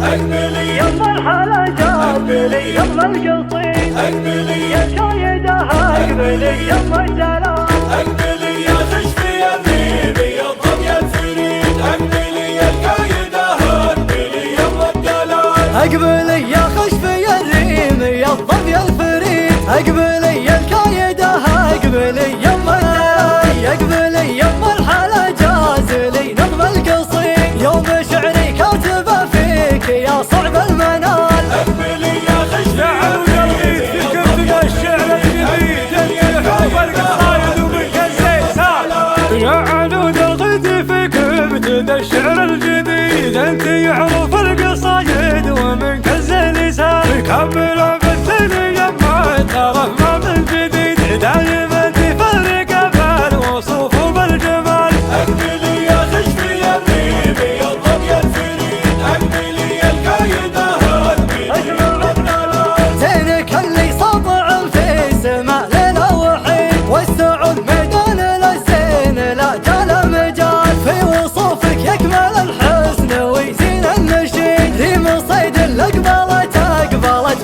اقبلي يما الحلاجة اقبلي يما القصيد اقبلي يا شايدها اقبلي يما الدلال اقبلي يا خشفي يا ذيبي يا الضبي الفريد اقبلي يا الكايدة اقبلي يما الدلال اقبلي يا خشفي يا الريم يا الضبي الفريد اقبلي يا الكايدة اقبلي يما الدلال اقبلي يما الحلاجة زلي نظم القصيد يوم شعري كاتبه فيك يا صعب المنال اقبلي يا خشفي يا الجديد في كتب الشعر الجديد الحب القصايد ومنك الزيسان يا عنود الغد في كتب الشعر الجديد انت يعرف القصايد ومنك الزيسان كمل بالثانية ما ترى ما من جديد دايما تفرق بالوصوف وبالجمال اقبلي يا خشفي يا ذيبي يا الضبي الفريد اقبلي يا الكايدة اقبلي يما الدلال زينك اللي ساطع في سماء ليلة وحيد والسعود ميدان للزين لا جال مجال في وصوفك يكمل الحسن ويزين النشيد ريم صيد اللي أقبلت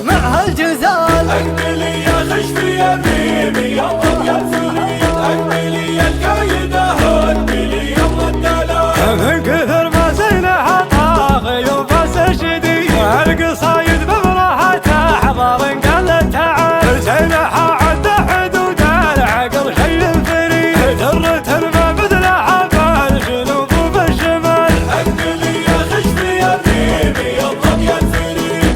معها الجزال اقبلي يا خشفي يا ذيبي يا الضبي الفريد اقبلي يا الكايدة اقبلي يما الدلال من كثر ما زينها طاغي وبس شديد القصايد بمراحتها حضار قال تعال زينها عد حدود العقل شيء فريد درة ما مثلها بالجنوب وبالشمال اقبلي يا خشفي يا ذيبي يا الضبي الفريد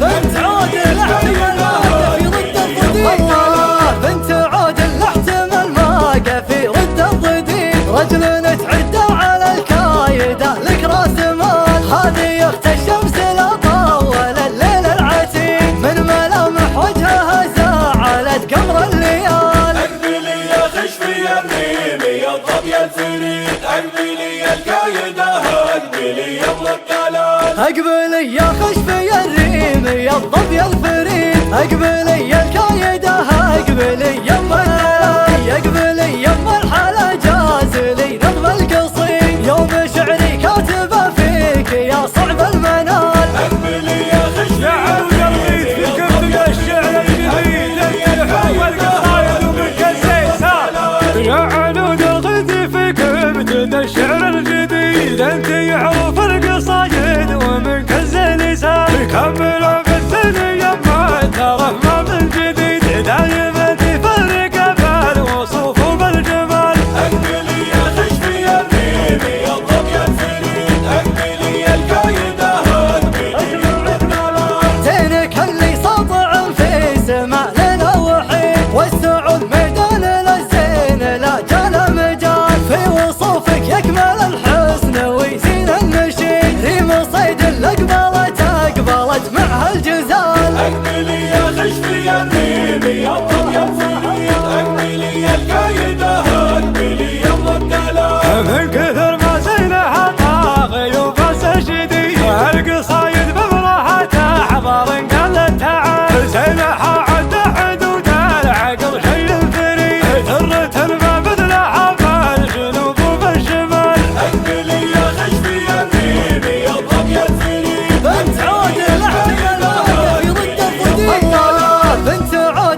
بنت عود الاحتمال ما في رد الضديد رجل نتعدى على الكايدة لك راس مال هذه اخت الشمس لا طول الليل العتيد من ملامح وجهها زعلت قمر الليال اقبلي يا خشفي يا ذيبي يا الضبي الفريد اقبلي يا الكايدة اقبلي يما الدلال اقبلي يا خشفي يا الريم يا الضبي الفريد اقبلي يا الكايدة اقبلي يما الدلال اقبلي يما الحلاجة زلي نظم القصيد يوم شعري كاتبه فيك يا صعب المنال اقبلي يا خشفي يا عنود الغد في كتب الشعر الجديد الحب القصايد ومنك الزيسان يا عنود الغد في كتب الشعر الجديد انت يعرف القصايد ومنك الزيسان كمل بالثانية ما ترى ما من جديد دايما تفرق بالوصوف وبالجمال اقبلي يا خشفي يا ذيبي يا الضبي الفريد اقبلي يا الكايدة اقبلي يما الدلال زينك اللي ساطع في سماء ليلة وحيد والسعود ميدان للزين لا جال مجال في وصوفك يكمل الحسن ويزين النشيد ريم صيد اللي أقبلت معها الجزال اقبلي يا خشفي يا ذيبي يا الضبي الفريد اقبلي يا الكايدة اقبلي يما الدلال من كثر ما زينها طاغي وبس شديد القصايد بمراحتها حضار قال تعال زينها عد حدود العقل شيء فريد درة ما مثلها بالجنوب وبالشمال اقبلي يا خشفي يا ذيبي يا الضبي الفريد بنت عود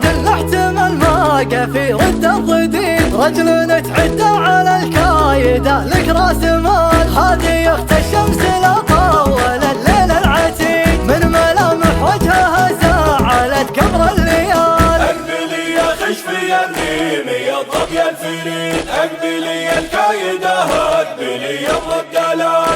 الاحتمال ما في رد الضديد رجل نتعدى على الكايدة لك راس مال هذه اخت الشمس لا طول الليل العتيد من ملامح وجهها زعلت قمر الليال اقبلي يا خشفي يا ذيبي يا الضبي الفريد اقبلي يا الكايدة اقبلي يما الدلال